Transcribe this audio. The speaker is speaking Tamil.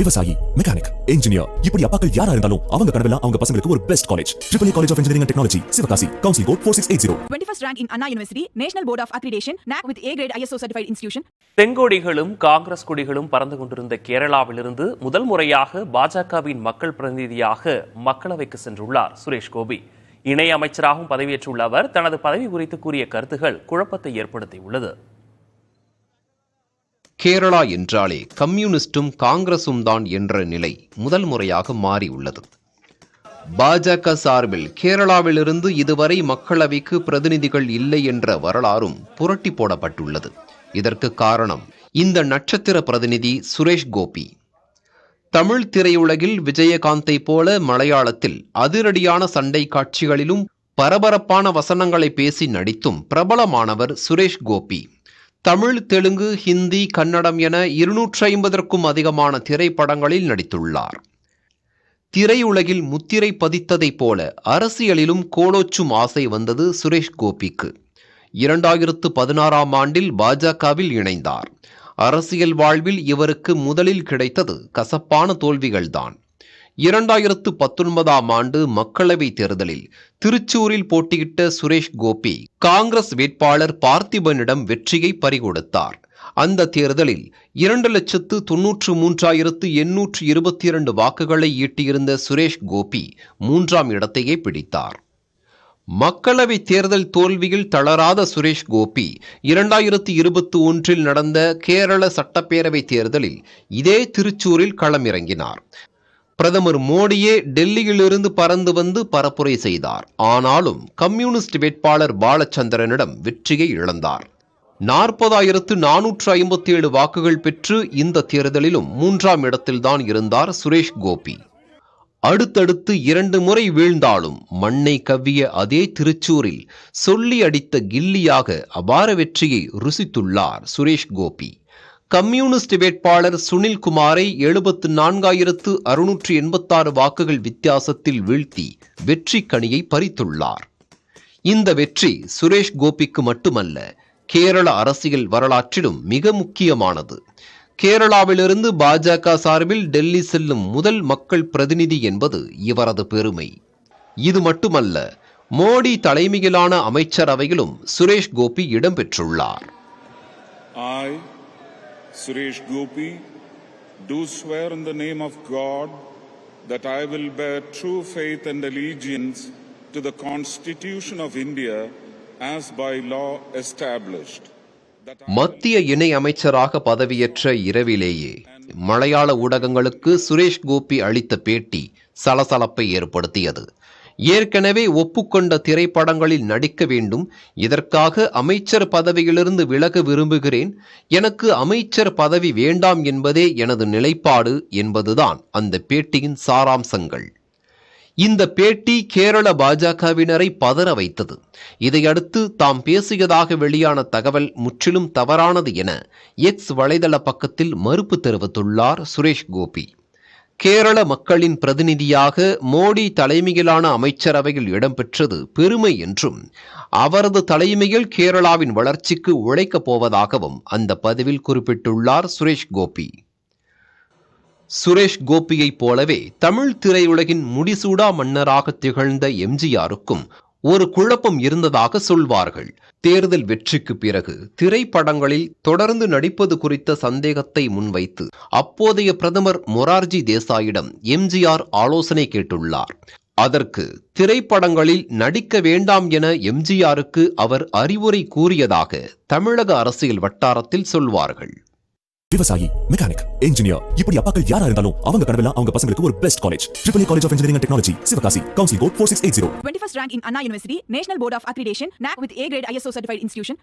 விவசாயி, மெக்கானிக், இன்ஜினியர், இப்படி அப்பாக்கள் யாரா இருந்தாலும் அவங்க கனவெல்லாம் அவங்க பசங்களுக்கு ஒரு best college. AAA College of Engineering and Technology, Sivakasi, Council Code 4680. 21st rank in Anna University, National Board of Accreditation, NAC with A-grade ISO certified institution. தெங்கொடிகளும் காங்கிரஸ் கொடிகளும் பறந்து கொண்டிருந்த கேரளாவிலிருந்து முதல் முறையாக பாஜகவின் மக்கள் பிரதிநிதியாக மக்களவைக்கு சென்றுள்ளார் சுரேஷ் கோபி. இணை அமைச்சராகவும் பதவியேற்றுள்ள அவர் தனது பதவி குறித்து கூறிய கருத்துகள் குழப்பத்தை ஏற்படுத்தியுள்ளது. கேரளா என்றாலே கம்யூனிஸ்டும் காங்கிரசும் தான் என்ற நிலை முதல் முறையாக மாறியுள்ளது. பாஜக சார்பில் கேரளாவிலிருந்து இதுவரை மக்களவைக்கு பிரதிநிதிகள் இல்லை என்ற வரலாறும் புரட்டி போடப்பட்டுள்ளது. இதற்கு காரணம் இந்த நட்சத்திர பிரதிநிதி சுரேஷ் கோபி. தமிழ் திரையுலகில் விஜயகாந்தை போல மலையாளத்தில் அதிரடியான சண்டை காட்சிகளிலும் பரபரப்பான வசனங்களை பேசி நடித்தும் பிரபலமானவர் சுரேஷ் கோபி. தமிழ், தெலுங்கு, ஹிந்தி, கன்னடம் என 250க்கும் அதிகமான திரைப்படங்களில் நடித்துள்ளார். திரையுலகில் முத்திரை பதித்ததைப் போல அரசியலிலும் கோலோச்சும் ஆசை வந்தது சுரேஷ் கோபிக்கு. 2016ஆம் ஆண்டில் பாஜகவில் இணைந்தார். அரசியல் வாழ்வில் இவருக்கு முதலில் கிடைத்தது கசப்பான தோல்விகள்தான். 2019ஆம் ஆண்டு மக்களவை தேர்தலில் திருச்சூரில் போட்டியிட்ட சுரேஷ் கோபி காங்கிரஸ் வேட்பாளர் பார்த்திபனிடம் வெற்றியை பறிகொடுத்தார். அந்த தேர்தலில் 2,93,822 வாக்குகளை ஈட்டியிருந்த சுரேஷ் கோபி 3ஆம் இடத்தையே பிடித்தார். மக்களவை தேர்தல் தோல்வியில் தளராத சுரேஷ் கோபி 2021இல் நடந்த கேரள சட்டப்பேரவை தேர்தலில் இதே திருச்சூரில் களமிறங்கினார். பிரதமர் மோடியே டெல்லியிலிருந்து பறந்து வந்து பரப்புரை செய்தார். ஆனாலும் கம்யூனிஸ்ட் வேட்பாளர் பாலச்சந்திரனிடம் வெற்றியை இழந்தார். 40,457 வாக்குகள் பெற்று இந்த தேர்தலிலும் 3ஆம் இடத்தில்தான் இருந்தார் சுரேஷ் கோபி. அடுத்தடுத்து 2 முறை வீழ்ந்தாலும் மண்ணை கவ்விய அதே திருச்சூரில் சொல்லி அடித்த கில்லியாக அபார வெற்றியை ருசித்துள்ளார் சுரேஷ் கோபி. கம்யூனிஸ்ட் வேட்பாளர் சுனில் குமாரை 74,686 வாக்குகள் வித்தியாசத்தில் வீழ்த்தி வெற்றி கனியை பறித்துள்ளார். இந்த வெற்றி சுரேஷ் கோபிக்கு மட்டுமல்ல, கேரள அரசியல் வரலாற்றிலும் மிக முக்கியமானது. கேரளாவிலிருந்து பாஜக சார்பில் டெல்லி செல்லும் முதல் மக்கள் பிரதிநிதி என்பது இவரது பெருமை. இது மட்டுமல்ல, மோடி தலைமையிலான அமைச்சரவையிலும் Suresh Gopi இடம்பெற்றுள்ளார். Suresh Gopi, do swear in the name of God that I will bear true faith and allegiance to the Constitution of India as by law established. மத்திய இணை அமைச்சராக பதவியேற்ற இரவிலேயே மலையாள ஊடகங்களுக்கு சுரேஷ் கோபி அளித்த பேட்டி சலசலப்பை ஏற்படுத்தியது. ஏற்கனவே ஒப்புக்கொண்ட திரைப்படங்களில் நடிக்க வேண்டும், இதற்காக அமைச்சர் பதவியிலிருந்து விலக விரும்புகிறேன், எனக்கு அமைச்சர் பதவி வேண்டாம் என்பதே எனது நிலைப்பாடு என்பதுதான் அந்த பேட்டியின் சாராம்சங்கள். இந்த பேட்டி கேரள பாஜகவினரை பதற வைத்தது. இதையடுத்து தாம் பேசியதாக வெளியான தகவல் முற்றிலும் தவறானது என எக்ஸ் வலைதள பக்கத்தில் மறுப்பு தெரிவித்துள்ளார் சுரேஷ் கோபி. கேரள மக்களின் பிரதிநிதியாக மோடி தலைமையிலான அமைச்சரவையில் இடம்பெற்றது பெருமை என்றும், அவரது தலைமையில் கேரளாவின் வளர்ச்சிக்கு உழைக்கப் போவதாகவும் அந்த பதிவில் குறிப்பிட்டுள்ளார் சுரேஷ் கோபி. சுரேஷ் கோபியைப் போலவே தமிழ் திரையுலகின் முடிசூடா மன்னராக திகழ்ந்த எம்ஜிஆருக்கும் ஒரு குழப்பம் இருந்ததாக சொல்வார்கள். தேர்தல் வெற்றிக்கு பிறகு திரைப்படங்களில் தொடர்ந்து நடிப்பது குறித்த சந்தேகத்தை முன்வைத்து அப்போதைய பிரதமர் மொரார்ஜி தேசாயிடம் எம்ஜிஆர் ஆலோசனை கேட்டுள்ளார். அதற்கு திரைப்படங்களில் நடிக்க வேண்டாம் என எம்ஜிஆருக்கு அவர் அறிவுரை கூறியதாக தமிழக அரசியல் வட்டாரத்தில் சொல்வார்கள். விவசாயி, மெக்கானிக், இன்ஜினியர், இப்படி அப்பாக்கள் யாரா இருந்தாலும் அவங்க கனவெல்லாம் அவங்க பசங்களுக்கு ஒரு best college. AAA College of Engineering and Technology, Sivakasi, Council Code 4680. 21st rank in Anna University, National Board of Accreditation, NAC with A-grade ISO certified institution.